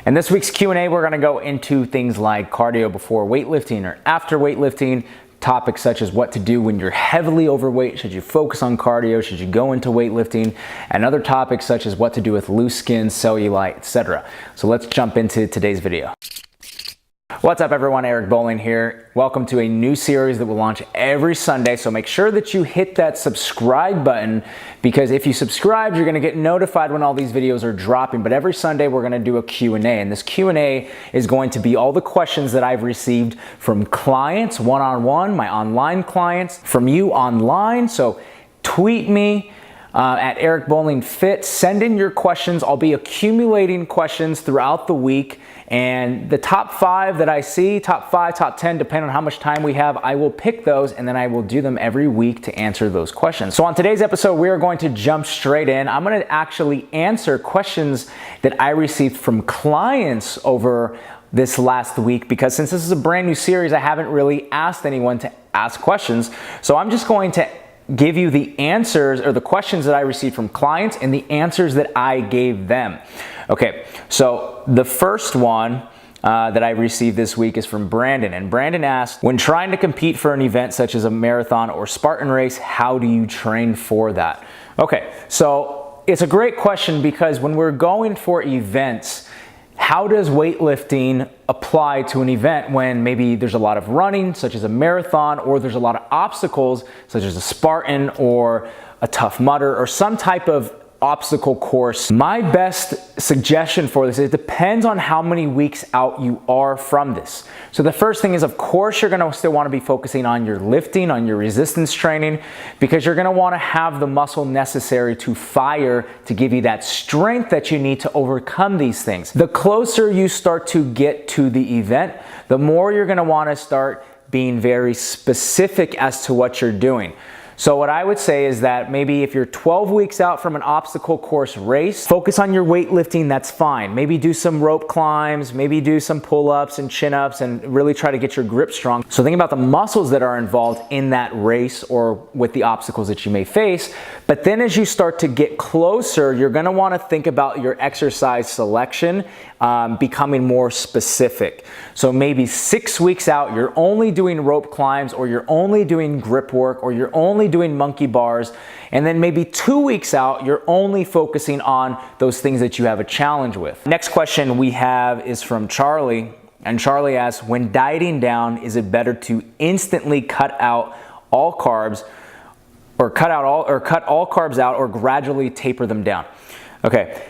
In this week's Q&A, we're gonna go into things like cardio before weightlifting or after weightlifting, topics such as what to do when you're heavily overweight, should you focus on cardio, should you go into weightlifting, and other topics such as what to do with loose skin, cellulite, etc. So let's jump into today's video. What's up everyone, Eric Bowling here. Welcome to a new series that will launch every Sunday, so make sure that you hit that subscribe button, because if you subscribe, you're gonna get notified when all these videos are dropping. But every Sunday, we're gonna do a Q&A, and this Q&A is going to be all the questions that I've received from clients, one-on-one, my online clients, from you online. So tweet me, at Eric Bowling Fit. Send in your questions. I'll be accumulating questions throughout the week, and the top 5 that I see, top 5, top 10, depending on how much time we have, I will pick those and then I will do them every week to answer those questions. So on today's episode, we are going to jump straight in. I'm going to actually answer questions that I received from clients over this last week, because since this is a brand new series, I haven't really asked anyone to ask questions. So I'm just going to give you the answers or the questions that I received from clients and the answers that I gave them. Okay, so the first one that I received this week is from Brandon, and Brandon asked, when trying to compete for an event such as a marathon or Spartan race, how do you train for that? Okay, so it's a great question, because when we're going for events, how does weightlifting apply to an event when maybe there's a lot of running, such as a marathon, or there's a lot of obstacles, such as a Spartan or a Tough Mudder or some type of obstacle course? My best suggestion for this is it depends on how many weeks out you are from this. So the first thing is, of course, you're gonna still wanna be focusing on your lifting, on your resistance training, because you're gonna wanna have the muscle necessary to fire, to give you that strength that you need to overcome these things. The closer you start to get to the event, the more you're gonna wanna start being very specific as to what you're doing. So what I would say is that maybe if you're 12 weeks out from an obstacle course race, focus on your weightlifting, that's fine. Maybe do some rope climbs, maybe do some pull-ups and chin-ups, and really try to get your grip strong. So think about the muscles that are involved in that race or with the obstacles that you may face. But then as you start to get closer, you're gonna wanna think about your exercise selection, becoming more specific. So maybe 6 weeks out, you're only doing rope climbs, or you're only doing grip work, or you're only doing monkey bars. And then maybe 2 weeks out, you're only focusing on those things that you have a challenge with. Next question we have is from Charlie. And Charlie asks, when dieting down, is it better to instantly cut out all carbs, or cut all carbs out, or gradually taper them down? Okay,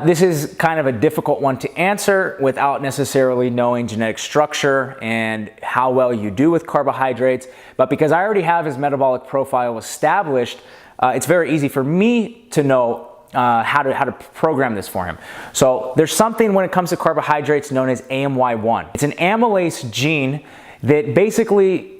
this is kind of a difficult one to answer without necessarily knowing genetic structure and how well you do with carbohydrates. But because I already have his metabolic profile established, it's very easy for me to know how to program this for him. So there's something when it comes to carbohydrates known as AMY1. It's an amylase gene that basically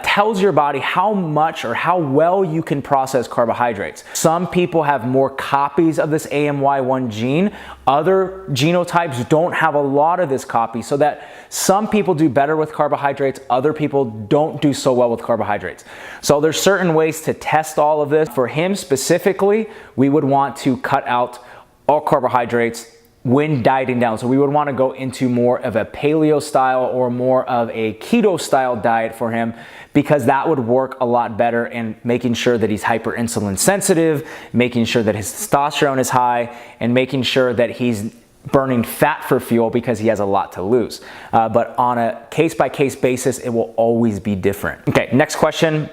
tells your body how much or how well you can process carbohydrates. Some people have more copies of this AMY1 gene. Other genotypes don't have a lot of this copy, so that some people do better with carbohydrates, other people don't do so well with carbohydrates. So there's certain ways to test all of this. For him specifically, we would want to cut out all carbohydrates when dieting down. So we would want to go into more of a paleo style or more of a keto style diet for him, because that would work a lot better in making sure that he's hyperinsulin sensitive, making sure that his testosterone is high, and making sure that he's burning fat for fuel, because he has a lot to lose. But on a case-by-case basis, it will always be different. Okay, next question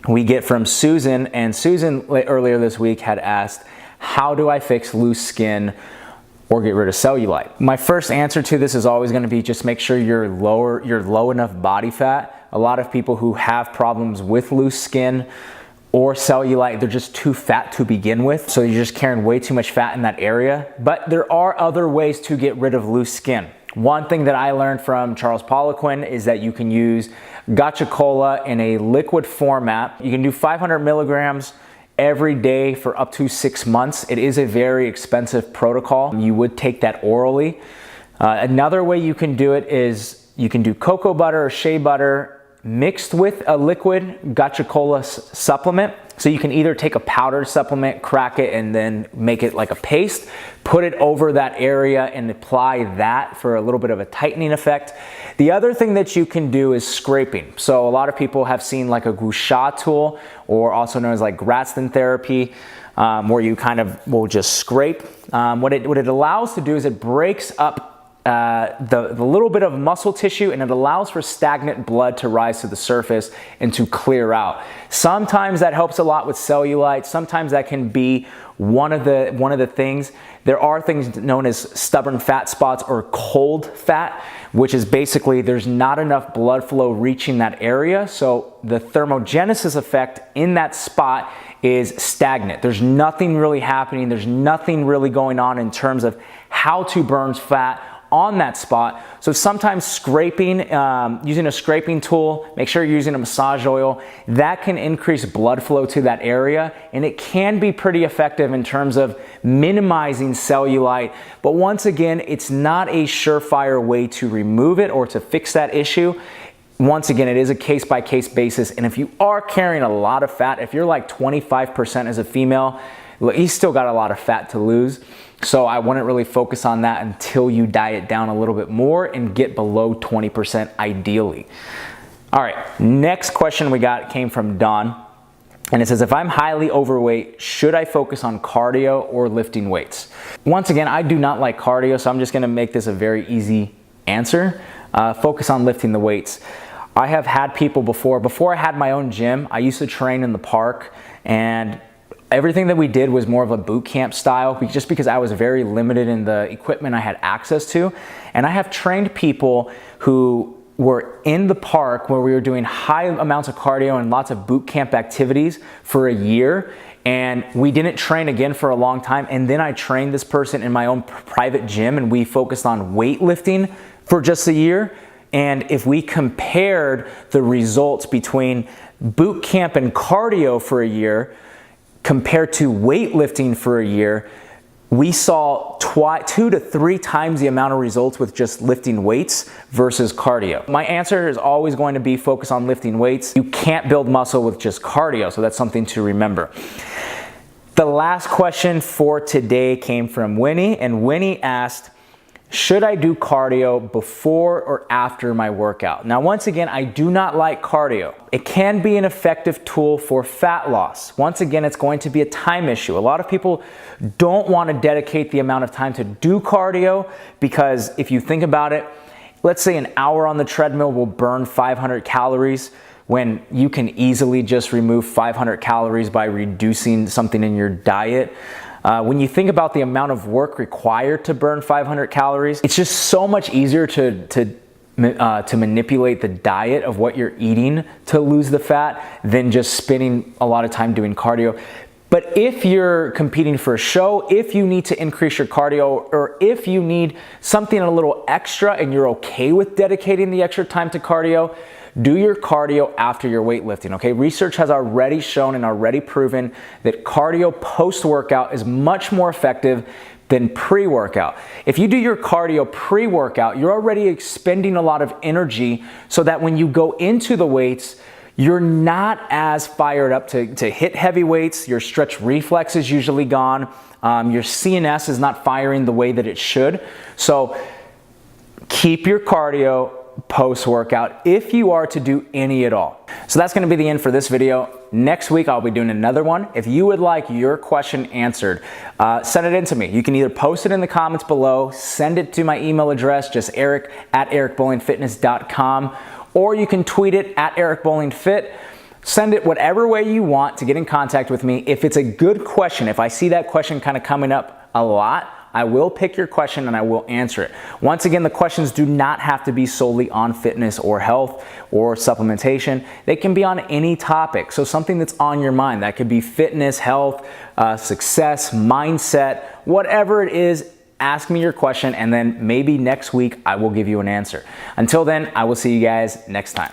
we get from Susan, and Susan earlier this week had asked, how do I fix loose skin or get rid of cellulite? My first answer to this is always gonna be just make sure you're low enough body fat. A lot of people who have problems with loose skin or cellulite, they're just too fat to begin with. So you're just carrying way too much fat in that area. But there are other ways to get rid of loose skin. One thing that I learned from Charles Poliquin is that you can use Gacha Cola in a liquid format. You can do 500 milligrams every day for up to 6 months. It is a very expensive protocol. You would take that orally. Another way you can do it is you can do cocoa butter or shea butter mixed with a liquid Gacha Cola supplement. So you can either take a powdered supplement, crack it, and then make it like a paste, put it over that area and apply that for a little bit of a tightening effect. The other thing that you can do is scraping. So a lot of people have seen like a gua sha tool, or also known as like Gratson therapy, where you kind of will just scrape. What it allows to do is it breaks up the little bit of muscle tissue, and it allows for stagnant blood to rise to the surface and to clear out. Sometimes that helps a lot with cellulite. Sometimes that can be one of the things. There are things known as stubborn fat spots or cold fat, which is basically there's not enough blood flow reaching that area. So the thermogenesis effect in that spot is stagnant. There's nothing really happening. There's nothing really going on in terms of how to burn fat on that spot. So sometimes scraping, using a scraping tool, make sure you're using a massage oil, that can increase blood flow to that area, and it can be pretty effective in terms of minimizing cellulite. But once again, it's not a surefire way to remove it or to fix that issue. Once again, it is a case-by-case basis, and if you are carrying a lot of fat, if you're like 25% as a female, you still got a lot of fat to lose. So I wouldn't really focus on that until you diet down a little bit more and get below 20% ideally. All right, next question we got came from Don. And it says, if I'm highly overweight, should I focus on cardio or lifting weights? Once again, I do not like cardio, so I'm just gonna make this a very easy answer. Focus on lifting the weights. I have had people before I had my own gym, I used to train in the park, and everything that we did was more of a boot camp style, just because I was very limited in the equipment I had access to. And I have trained people who were in the park where we were doing high amounts of cardio and lots of boot camp activities for a year, and we didn't train again for a long time. And then I trained this person in my own private gym, and we focused on weightlifting for just a year. And if we compared the results between boot camp and cardio for a year compared to weightlifting for a year, we saw 2 to 3 times the amount of results with just lifting weights versus cardio. My answer is always going to be focus on lifting weights. You can't build muscle with just cardio, so that's something to remember. The last question for today came from Winnie, and Winnie asked, should I do cardio before or after my workout? Now, once again, I do not like cardio. It can be an effective tool for fat loss. Once again, it's going to be a time issue. A lot of people don't want to dedicate the amount of time to do cardio, because if you think about it, let's say an hour on the treadmill will burn 500 calories when you can easily just remove 500 calories by reducing something in your diet. When you think about the amount of work required to burn 500 calories, it's just so much easier to manipulate the diet of what you're eating to lose the fat than just spending a lot of time doing cardio. But if you're competing for a show, if you need to increase your cardio, or if you need something a little extra and you're okay with dedicating the extra time to cardio, do your cardio after your weightlifting, okay? Research has already shown and already proven that cardio post-workout is much more effective than pre-workout. If you do your cardio pre-workout, you're already expending a lot of energy, so that when you go into the weights, you're not as fired up to hit heavy weights. Your stretch reflex is usually gone. Your CNS is not firing the way that it should. So keep your cardio post-workout if you are to do any at all. So that's going to be the end for this video. Next week I'll be doing another one. If you would like your question answered, send it in to me. You can either post it in the comments below, send it to my email address, just eric@ericbowlingfitness.com, or you can tweet it @ericbowlingfit. Send it whatever way you want to get in contact with me. If it's a good question, if I see that question kind of coming up a lot, I will pick your question and I will answer it. Once again, the questions do not have to be solely on fitness or health or supplementation. They can be on any topic. So something that's on your mind. That could be fitness, health, success, mindset, whatever it is. Ask me your question, and then maybe next week I will give you an answer. Until then, I will see you guys next time.